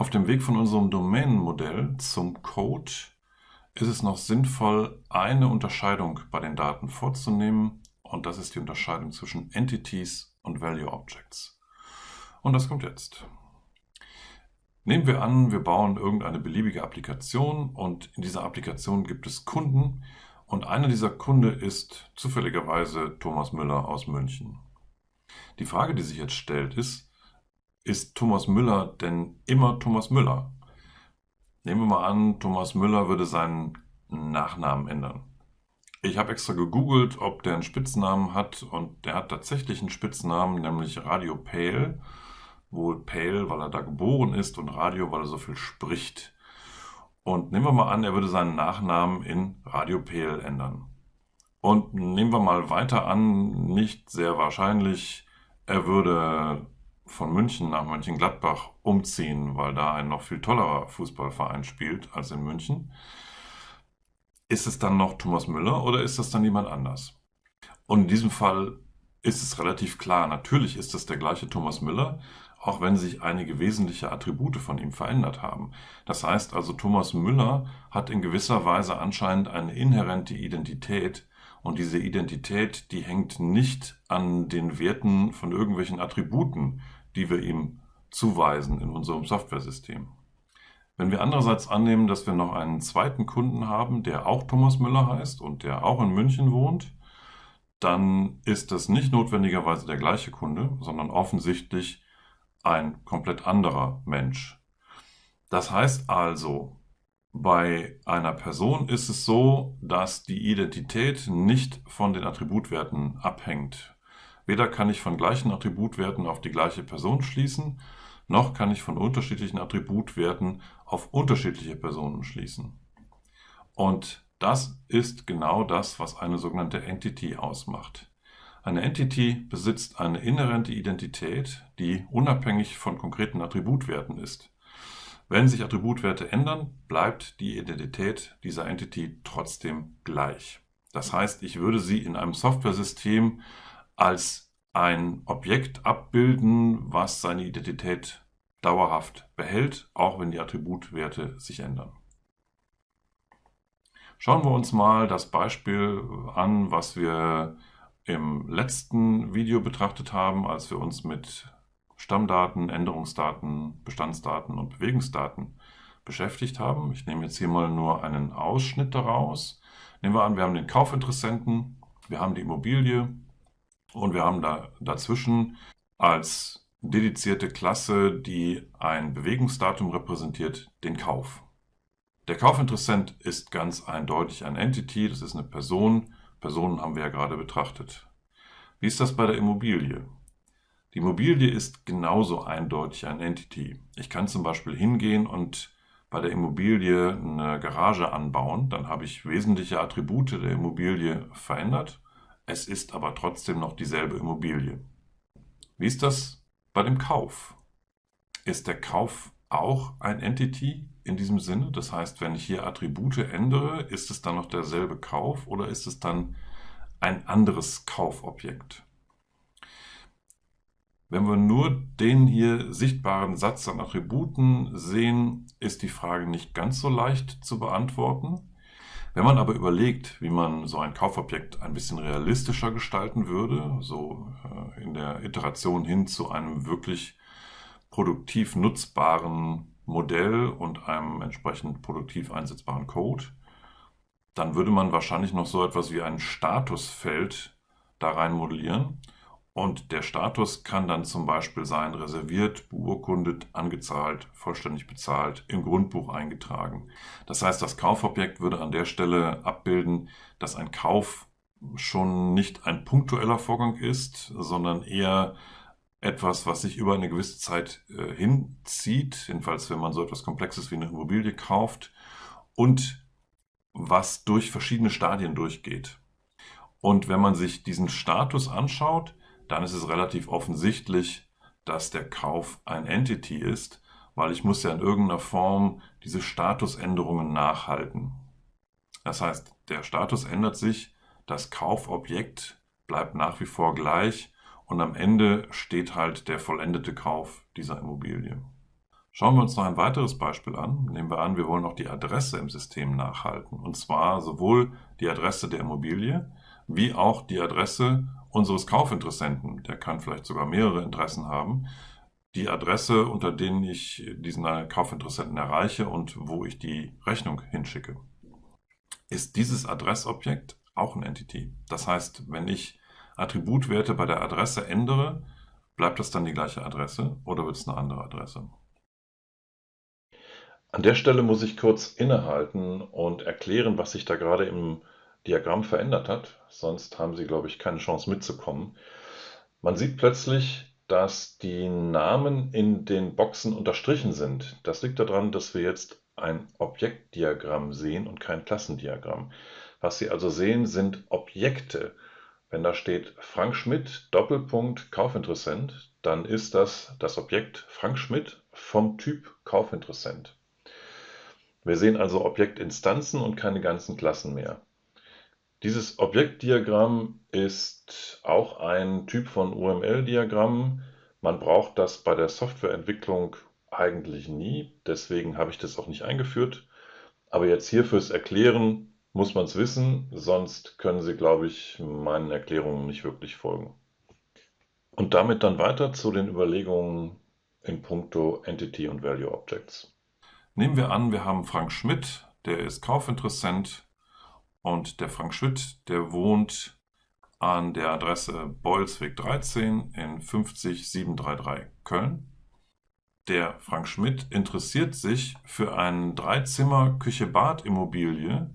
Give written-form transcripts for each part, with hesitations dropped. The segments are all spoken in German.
Auf dem Weg von unserem Domänenmodell zum Code ist es noch sinnvoll, eine Unterscheidung bei den Daten vorzunehmen, und das ist die Unterscheidung zwischen Entities und Value Objects. Und das kommt jetzt. Nehmen wir an, wir bauen irgendeine beliebige Applikation und in dieser Applikation gibt es Kunden und einer dieser Kunde ist zufälligerweise Thomas Müller aus München. Die Frage, die sich jetzt stellt, ist Thomas Müller denn immer Thomas Müller? Nehmen wir mal an, Thomas Müller würde seinen Nachnamen ändern. Ich habe extra gegoogelt, ob der einen Spitznamen hat, und der hat tatsächlich einen Spitznamen, nämlich Radio Pale. Wohl Pale, weil er da geboren ist, und Radio, weil er so viel spricht. Und nehmen wir mal an, er würde seinen Nachnamen in Radio Pale ändern. Und nehmen wir mal weiter an, nicht sehr wahrscheinlich, er würde von München nach Mönchengladbach umziehen, weil da ein noch viel tollerer Fußballverein spielt als in München. Ist es dann noch Thomas Müller oder ist das dann jemand anders? Und in diesem Fall ist es relativ klar, natürlich ist es der gleiche Thomas Müller, auch wenn sich einige wesentliche Attribute von ihm verändert haben. Das heißt also, Thomas Müller hat in gewisser Weise anscheinend eine inhärente Identität, und diese Identität, die hängt nicht an den Werten von irgendwelchen Attributen, die wir ihm zuweisen in unserem Softwaresystem. Wenn wir andererseits annehmen, dass wir noch einen zweiten Kunden haben, der auch Thomas Müller heißt und der auch in München wohnt, dann ist das nicht notwendigerweise der gleiche Kunde, sondern offensichtlich ein komplett anderer Mensch. Das heißt also, bei einer Person ist es so, dass die Identität nicht von den Attributwerten abhängt. Weder kann ich von gleichen Attributwerten auf die gleiche Person schließen, noch kann ich von unterschiedlichen Attributwerten auf unterschiedliche Personen schließen. Und das ist genau das, was eine sogenannte Entity ausmacht. Eine Entity besitzt eine inhärente Identität, die unabhängig von konkreten Attributwerten ist. Wenn sich Attributwerte ändern, bleibt die Identität dieser Entity trotzdem gleich. Das heißt, ich würde sie in einem Softwaresystem als ein Objekt abbilden, was seine Identität dauerhaft behält, auch wenn die Attributwerte sich ändern. Schauen wir uns mal das Beispiel an, was wir im letzten Video betrachtet haben, als wir uns mit Stammdaten, Änderungsdaten, Bestandsdaten und Bewegungsdaten beschäftigt haben. Ich nehme jetzt hier mal nur einen Ausschnitt daraus. Nehmen wir an, wir haben den Kaufinteressenten, wir haben die Immobilie und wir haben dazwischen als dedizierte Klasse, die ein Bewegungsdatum repräsentiert, den Kauf. Der Kaufinteressent ist ganz eindeutig ein Entity, das ist eine Person. Personen haben wir ja gerade betrachtet. Wie ist das bei der Immobilie? Die Immobilie ist genauso eindeutig ein Entity. Ich kann zum Beispiel hingehen und bei der Immobilie eine Garage anbauen, dann habe ich wesentliche Attribute der Immobilie verändert. Es ist aber trotzdem noch dieselbe Immobilie. Wie ist das bei dem Kauf? Ist der Kauf auch ein Entity in diesem Sinne? Das heißt, wenn ich hier Attribute ändere, ist es dann noch derselbe Kauf oder ist es dann ein anderes Kaufobjekt? Wenn wir nur den hier sichtbaren Satz an Attributen sehen, ist die Frage nicht ganz so leicht zu beantworten. Wenn man aber überlegt, wie man so ein Kaufobjekt ein bisschen realistischer gestalten würde, so in der Iteration hin zu einem wirklich produktiv nutzbaren Modell und einem entsprechend produktiv einsetzbaren Code, dann würde man wahrscheinlich noch so etwas wie ein Statusfeld da rein modellieren. Und der Status kann dann zum Beispiel sein: reserviert, beurkundet, angezahlt, vollständig bezahlt, im Grundbuch eingetragen. Das heißt, das Kaufobjekt würde an der Stelle abbilden, dass ein Kauf schon nicht ein punktueller Vorgang ist, sondern eher etwas, was sich über eine gewisse Zeit hinzieht, jedenfalls wenn man so etwas Komplexes wie eine Immobilie kauft, und was durch verschiedene Stadien durchgeht. Und wenn man sich diesen Status anschaut, dann ist es relativ offensichtlich, dass der Kauf ein Entity ist, weil ich muss ja in irgendeiner Form diese Statusänderungen nachhalten. Das heißt, der Status ändert sich, das Kaufobjekt bleibt nach wie vor gleich und am Ende steht halt der vollendete Kauf dieser Immobilie. Schauen wir uns noch ein weiteres Beispiel an. Nehmen wir an, wir wollen auch die Adresse im System nachhalten. Und zwar sowohl die Adresse der Immobilie wie auch die Adresse unseres Kaufinteressenten. Der kann vielleicht sogar mehrere Interessen haben. Die Adresse, unter denen ich diesen Kaufinteressenten erreiche und wo ich die Rechnung hinschicke. Ist dieses Adressobjekt auch ein Entity? Das heißt, wenn ich Attributwerte bei der Adresse ändere, bleibt das dann die gleiche Adresse oder wird es eine andere Adresse? An der Stelle muss ich kurz innehalten und erklären, was sich da gerade im Diagramm verändert hat. Sonst haben Sie, glaube ich, keine Chance mitzukommen. Man sieht plötzlich, dass die Namen in den Boxen unterstrichen sind. Das liegt daran, dass wir jetzt ein Objektdiagramm sehen und kein Klassendiagramm. Was Sie also sehen, sind Objekte. Wenn da steht Frank Schmidt, Doppelpunkt, Kaufinteressent, dann ist das das Objekt Frank Schmidt vom Typ Kaufinteressent. Wir sehen also Objektinstanzen und keine ganzen Klassen mehr. Dieses Objektdiagramm ist auch ein Typ von UML-Diagramm. Man braucht das bei der Softwareentwicklung eigentlich nie, deswegen habe ich das auch nicht eingeführt. Aber jetzt hier fürs Erklären muss man es wissen, sonst können Sie, glaube ich, meinen Erklärungen nicht wirklich folgen. Und damit dann weiter zu den Überlegungen in puncto Entity und Value Objects. Nehmen wir an, wir haben Frank Schmidt, der ist Kaufinteressent und der Frank Schmidt, der wohnt an der Adresse Beulsweg 13 in 50733 Köln. Der Frank Schmidt interessiert sich für eine 3-Zimmer-Küche-Bad-Immobilie,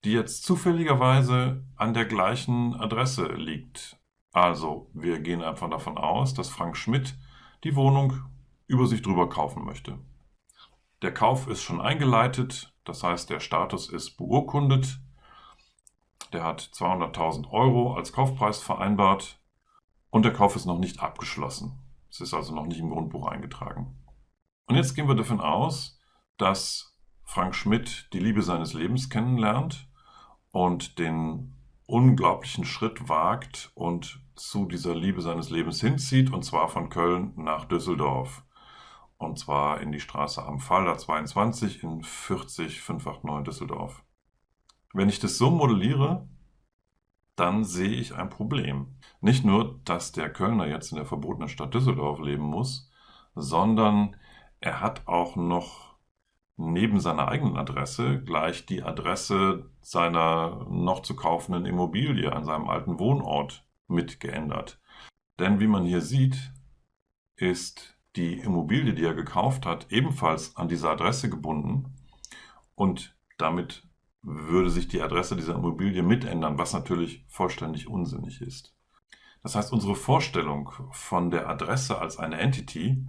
die jetzt zufälligerweise an der gleichen Adresse liegt. Also, wir gehen einfach davon aus, dass Frank Schmidt die Wohnung über sich drüber kaufen möchte. Der Kauf ist schon eingeleitet, das heißt, der Status ist beurkundet. Der hat 200.000 € als Kaufpreis vereinbart und der Kauf ist noch nicht abgeschlossen. Es ist also noch nicht im Grundbuch eingetragen. Und jetzt gehen wir davon aus, dass Frank Schmidt die Liebe seines Lebens kennenlernt und den unglaublichen Schritt wagt und zu dieser Liebe seines Lebens hinzieht, und zwar von Köln nach Düsseldorf. Und zwar in die Straße Am Falder 22 in 40589 Düsseldorf. Wenn ich das so modelliere, dann sehe ich ein Problem. Nicht nur, dass der Kölner jetzt in der verbotenen Stadt Düsseldorf leben muss, sondern er hat auch noch neben seiner eigenen Adresse gleich die Adresse seiner noch zu kaufenden Immobilie an seinem alten Wohnort mit geändert. Denn wie man hier sieht, ist die Immobilie, die er gekauft hat, ebenfalls an diese Adresse gebunden und damit würde sich die Adresse dieser Immobilie mitändern, was natürlich vollständig unsinnig ist. Das heißt, unsere Vorstellung von der Adresse als eine Entity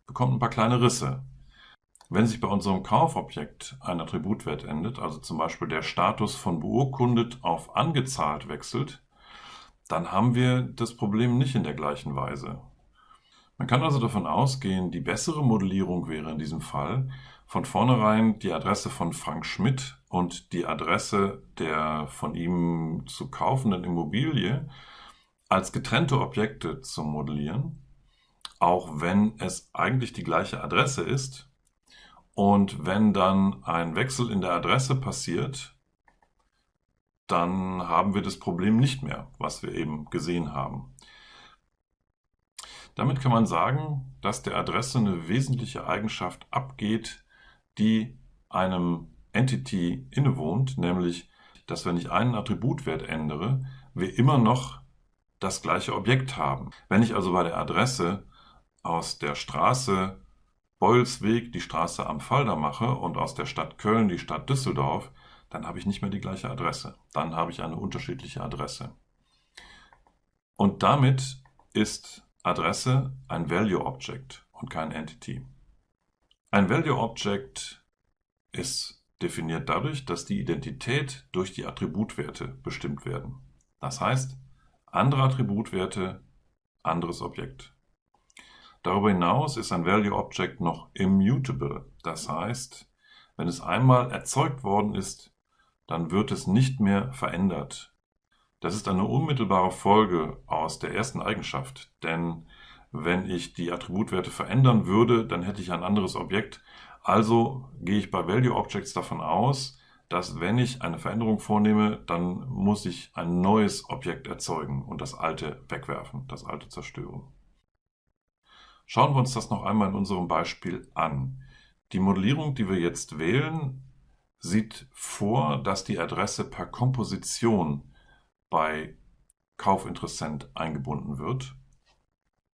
bekommt ein paar kleine Risse. Wenn sich bei unserem Kaufobjekt ein Attributwert ändert, also zum Beispiel der Status von beurkundet auf angezahlt wechselt, dann haben wir das Problem nicht in der gleichen Weise. Man kann also davon ausgehen, die bessere Modellierung wäre in diesem Fall, von vornherein die Adresse von Frank Schmidt und die Adresse der von ihm zu kaufenden Immobilie als getrennte Objekte zu modellieren, auch wenn es eigentlich die gleiche Adresse ist. Und wenn dann ein Wechsel in der Adresse passiert, dann haben wir das Problem nicht mehr, was wir eben gesehen haben. Damit kann man sagen, dass der Adresse eine wesentliche Eigenschaft abgeht, die einem Entity innewohnt, nämlich, dass wenn ich einen Attributwert ändere, wir immer noch das gleiche Objekt haben. Wenn ich also bei der Adresse aus der Straße Beulsweg die Straße Am Falder mache und aus der Stadt Köln die Stadt Düsseldorf, dann habe ich nicht mehr die gleiche Adresse. Dann habe ich eine unterschiedliche Adresse. Und damit ist Adresse ein Value Object und kein Entity. Ein Value Object ist definiert dadurch, dass die Identität durch die Attributwerte bestimmt werden. Das heißt, andere Attributwerte, anderes Objekt. Darüber hinaus ist ein Value Object noch immutable. Das heißt, wenn es einmal erzeugt worden ist, dann wird es nicht mehr verändert. Das ist eine unmittelbare Folge aus der ersten Eigenschaft, denn Wenn ich die Attributwerte verändern würde, dann hätte ich ein anderes Objekt. Also gehe ich bei Value Objects davon aus, dass wenn ich eine Veränderung vornehme, dann muss ich ein neues Objekt erzeugen und das alte wegwerfen, das alte zerstören. Schauen wir uns das noch einmal in unserem Beispiel an. Die Modellierung, die wir jetzt wählen, sieht vor, dass die Adresse per Komposition bei Kaufinteressent eingebunden wird.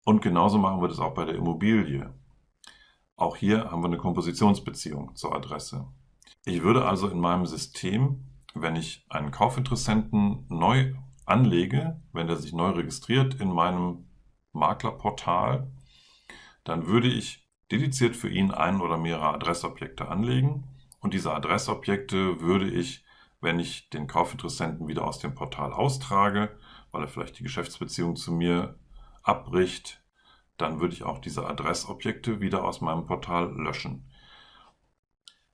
Und genauso machen wir das auch bei der Immobilie. Auch hier haben wir eine Kompositionsbeziehung zur Adresse. Ich würde also in meinem System, wenn ich einen Kaufinteressenten neu anlege, wenn der sich neu registriert in meinem Maklerportal, dann würde ich dediziert für ihn ein oder mehrere Adressobjekte anlegen. Und diese Adressobjekte würde ich, wenn ich den Kaufinteressenten wieder aus dem Portal austrage, weil er vielleicht die Geschäftsbeziehung zu mir abbricht, dann würde ich auch diese Adressobjekte wieder aus meinem Portal löschen.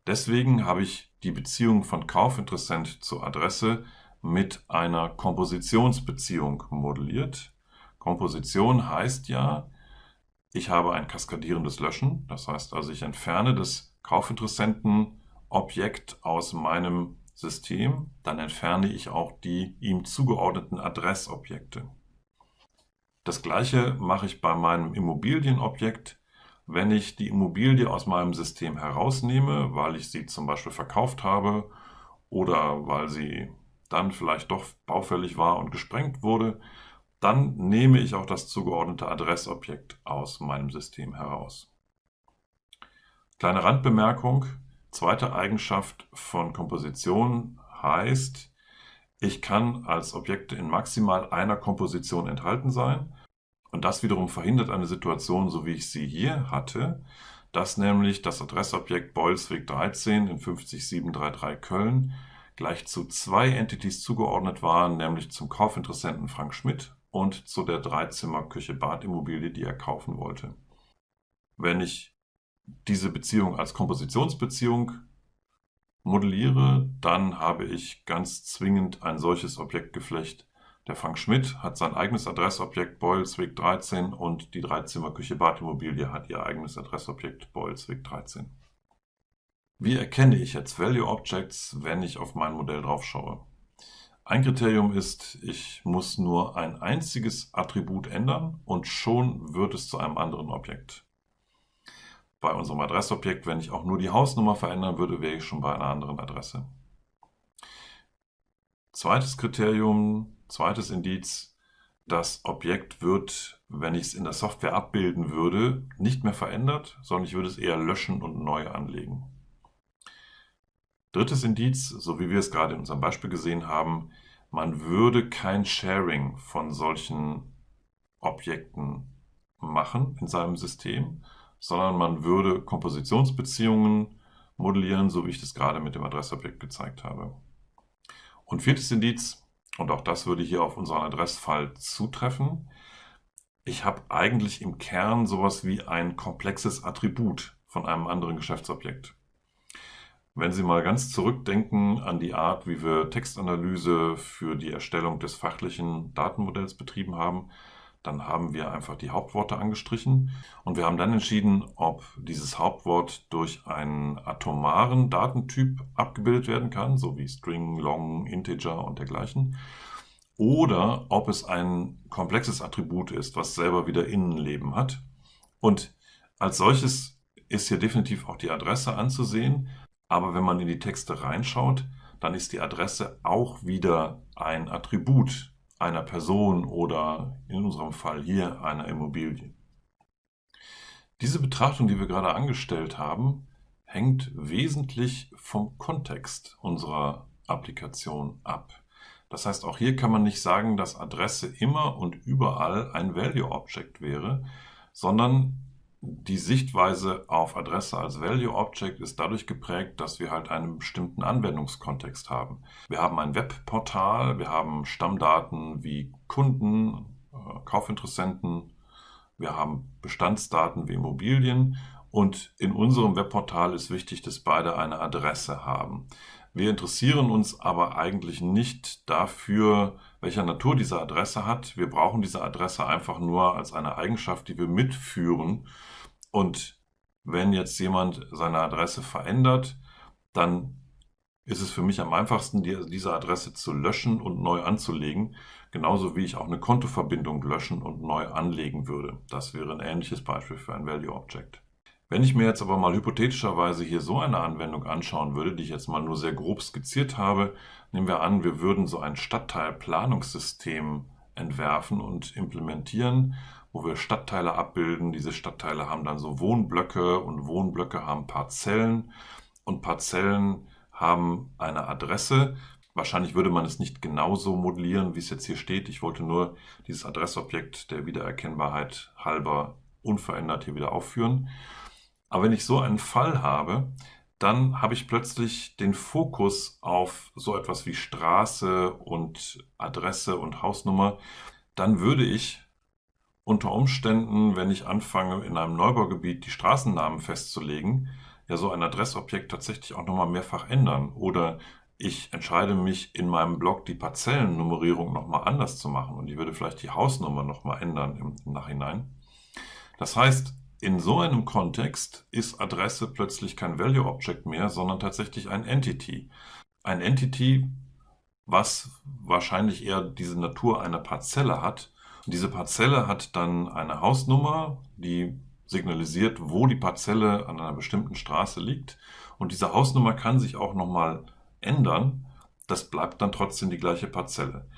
Deswegen habe ich die Beziehung von Kaufinteressent zur Adresse mit einer Kompositionsbeziehung modelliert. Komposition heißt ja, ich habe ein kaskadierendes Löschen. Das heißt also, ich entferne das Kaufinteressentenobjekt aus meinem System. Dann entferne ich auch die ihm zugeordneten Adressobjekte. Das gleiche mache ich bei meinem Immobilienobjekt. Wenn ich die Immobilie aus meinem System herausnehme, weil ich sie zum Beispiel verkauft habe oder weil sie dann vielleicht doch baufällig war und gesprengt wurde, dann nehme ich auch das zugeordnete Adressobjekt aus meinem System heraus. Kleine Randbemerkung, zweite Eigenschaft von Komposition heißt, ich kann als Objekte in maximal einer Komposition enthalten sein und das wiederum verhindert eine Situation, so wie ich sie hier hatte, dass nämlich das Adressobjekt Beulsweg 13 in 50733 Köln gleich zu zwei Entities zugeordnet war, nämlich zum Kaufinteressenten Frank Schmidt und zu der Dreizimmer-Küche-Bad-Immobilie, die er kaufen wollte. Wenn ich diese Beziehung als Kompositionsbeziehung modelliere, dann habe ich ganz zwingend ein solches Objektgeflecht. Der Frank Schmidt hat sein eigenes Adressobjekt Beulsweg 13 und die Dreizimmer-Küche-Bad-Immobilie hat ihr eigenes Adressobjekt Beulsweg 13. Wie erkenne ich jetzt Value Objects, wenn ich auf mein Modell drauf schaue? Ein Kriterium ist, ich muss nur ein einziges Attribut ändern und schon wird es zu einem anderen Objekt. Bei unserem Adressobjekt, wenn ich auch nur die Hausnummer verändern würde, wäre ich schon bei einer anderen Adresse. Zweites Kriterium, zweites Indiz, das Objekt wird, wenn ich es in der Software abbilden würde, nicht mehr verändert, sondern ich würde es eher löschen und neu anlegen. Drittes Indiz, so wie wir es gerade in unserem Beispiel gesehen haben, man würde kein Sharing von solchen Objekten machen in seinem System, sondern man würde Kompositionsbeziehungen modellieren, so wie ich das gerade mit dem Adressobjekt gezeigt habe. Und viertes Indiz, und auch das würde hier auf unseren Adressfall zutreffen, ich habe eigentlich im Kern sowas wie ein komplexes Attribut von einem anderen Geschäftsobjekt. Wenn Sie mal ganz zurückdenken an die Art, wie wir Textanalyse für die Erstellung des fachlichen Datenmodells betrieben haben, dann haben wir einfach die Hauptworte angestrichen und wir haben dann entschieden, ob dieses Hauptwort durch einen atomaren Datentyp abgebildet werden kann, so wie String, Long, Integer und dergleichen, oder ob es ein komplexes Attribut ist, was selber wieder Innenleben hat. Und als solches ist hier definitiv auch die Adresse anzusehen, aber wenn man in die Texte reinschaut, dann ist die Adresse auch wieder ein Attribut einer Person oder in unserem Fall hier einer Immobilie. Diese Betrachtung, die wir gerade angestellt haben, hängt wesentlich vom Kontext unserer Applikation ab. Das heißt, auch hier kann man nicht sagen, dass Adresse immer und überall ein Value Object wäre, sondern die Sichtweise auf Adresse als Value Object ist dadurch geprägt, dass wir halt einen bestimmten Anwendungskontext haben. Wir haben ein Webportal, wir haben Stammdaten wie Kunden, Kaufinteressenten, wir haben Bestandsdaten wie Immobilien und in unserem Webportal ist wichtig, dass beide eine Adresse haben. Wir interessieren uns aber eigentlich nicht dafür, welcher Natur diese Adresse hat. Wir brauchen diese Adresse einfach nur als eine Eigenschaft, die wir mitführen. Und wenn jetzt jemand seine Adresse verändert, dann ist es für mich am einfachsten, diese Adresse zu löschen und neu anzulegen, genauso wie ich auch eine Kontoverbindung löschen und neu anlegen würde. Das wäre ein ähnliches Beispiel für ein Value Object. Wenn ich mir jetzt aber mal hypothetischerweise hier so eine Anwendung anschauen würde, die ich jetzt mal nur sehr grob skizziert habe, nehmen wir an, wir würden so ein Stadtteilplanungssystem entwerfen und implementieren, wo wir Stadtteile abbilden. Diese Stadtteile haben dann so Wohnblöcke und Wohnblöcke haben Parzellen und Parzellen haben eine Adresse. Wahrscheinlich würde man es nicht genauso modellieren, wie es jetzt hier steht. Ich wollte nur dieses Adressobjekt der Wiedererkennbarkeit halber unverändert hier wieder aufführen. Aber wenn ich so einen Fall habe, dann habe ich plötzlich den Fokus auf so etwas wie Straße und Adresse und Hausnummer. Dann würde ich unter Umständen, wenn ich anfange, in einem Neubaugebiet die Straßennamen festzulegen, ja so ein Adressobjekt tatsächlich auch nochmal mehrfach ändern. Oder ich entscheide mich in meinem Blog die Parzellennummerierung nochmal anders zu machen und ich würde vielleicht die Hausnummer nochmal ändern im Nachhinein. Das heißt, in so einem Kontext ist Adresse plötzlich kein Value Object mehr, sondern tatsächlich ein Entity. Ein Entity, was wahrscheinlich eher diese Natur einer Parzelle hat. Und diese Parzelle hat dann eine Hausnummer, die signalisiert, wo die Parzelle an einer bestimmten Straße liegt. Und diese Hausnummer kann sich auch nochmal ändern. Das bleibt dann trotzdem die gleiche Parzelle.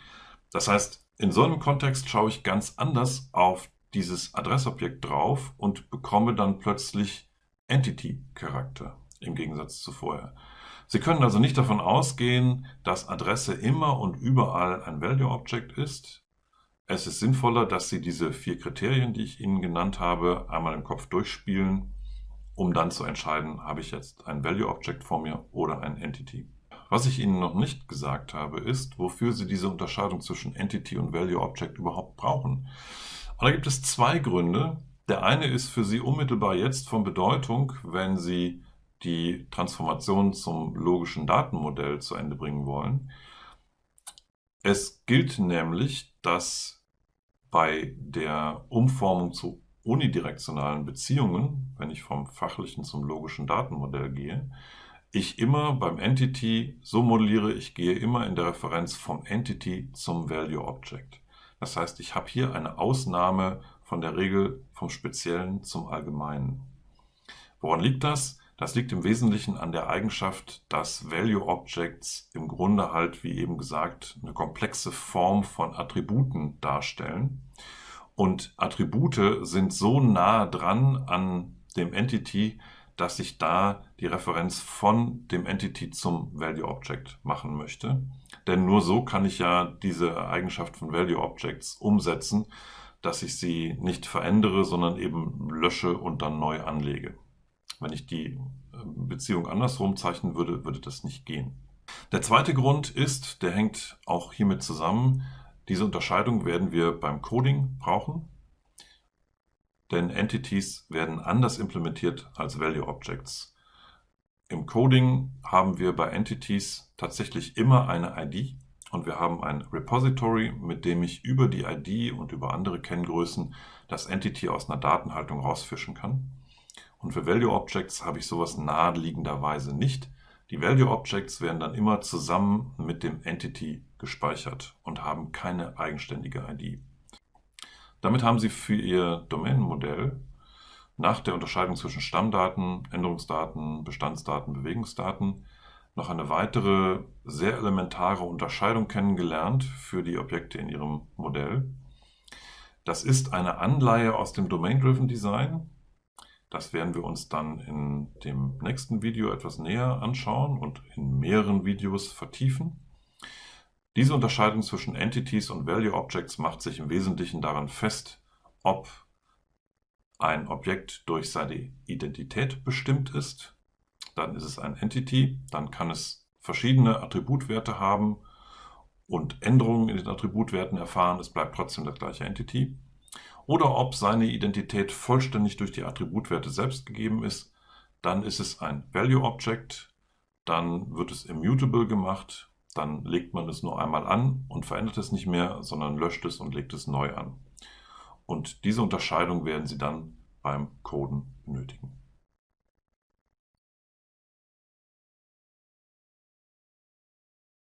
Das heißt, in so einem Kontext schaue ich ganz anders auf dieses Adressobjekt drauf und bekomme dann plötzlich Entity-Charakter im Gegensatz zu vorher. Sie können also nicht davon ausgehen, dass Adresse immer und überall ein Value Object ist. Es ist sinnvoller, dass Sie diese 4 Kriterien, die ich Ihnen genannt habe, einmal im Kopf durchspielen, um dann zu entscheiden, habe ich jetzt ein Value Object vor mir oder ein Entity. Was ich Ihnen noch nicht gesagt habe, ist, wofür Sie diese Unterscheidung zwischen Entity und Value Object überhaupt brauchen. Und da gibt es 2 Gründe. Der eine ist für Sie unmittelbar jetzt von Bedeutung, wenn Sie die Transformation zum logischen Datenmodell zu Ende bringen wollen. Es gilt nämlich, dass bei der Umformung zu unidirektionalen Beziehungen, wenn ich vom fachlichen zum logischen Datenmodell gehe, ich immer beim Entity so modelliere, ich gehe immer in der Referenz vom Entity zum Value Object. Das heißt, ich habe hier eine Ausnahme von der Regel vom Speziellen zum Allgemeinen. Woran liegt das? Das liegt im Wesentlichen an der Eigenschaft, dass Value Objects im Grunde halt, wie eben gesagt, eine komplexe Form von Attributen darstellen. Und Attribute sind so nah dran an dem Entity, dass ich da die Referenz von dem Entity zum Value Object machen möchte. Denn nur so kann ich ja diese Eigenschaft von Value Objects umsetzen, dass ich sie nicht verändere, sondern eben lösche und dann neu anlege. Wenn ich die Beziehung andersrum zeichnen würde, würde das nicht gehen. Der zweite Grund ist, der hängt auch hiermit zusammen, diese Unterscheidung werden wir beim Coding brauchen, denn Entities werden anders implementiert als Value Objects. Im Coding haben wir bei Entities tatsächlich immer eine ID und wir haben ein Repository, mit dem ich über die ID und über andere Kenngrößen das Entity aus einer Datenhaltung rausfischen kann. Und für Value Objects habe ich sowas naheliegenderweise nicht. Die Value Objects werden dann immer zusammen mit dem Entity gespeichert und haben keine eigenständige ID. Damit haben Sie für Ihr Domänenmodell nach der Unterscheidung zwischen Stammdaten, Änderungsdaten, Bestandsdaten, Bewegungsdaten noch eine weitere sehr elementare Unterscheidung kennengelernt für die Objekte in Ihrem Modell. Das ist eine Anleihe aus dem Domain-Driven Design. Das werden wir uns dann in dem nächsten Video etwas näher anschauen und in mehreren Videos vertiefen. Diese Unterscheidung zwischen Entities und Value Objects macht sich im Wesentlichen daran fest, ob ein Objekt durch seine Identität bestimmt ist. Dann ist es ein Entity, dann kann es verschiedene Attributwerte haben und Änderungen in den Attributwerten erfahren, es bleibt trotzdem das gleiche Entity. Oder ob seine Identität vollständig durch die Attributwerte selbst gegeben ist, dann ist es ein Value Object, dann wird es immutable gemacht dann legt man es nur einmal an und verändert es nicht mehr, sondern löscht es und legt es neu an. Und diese Unterscheidung werden Sie dann beim Coden benötigen.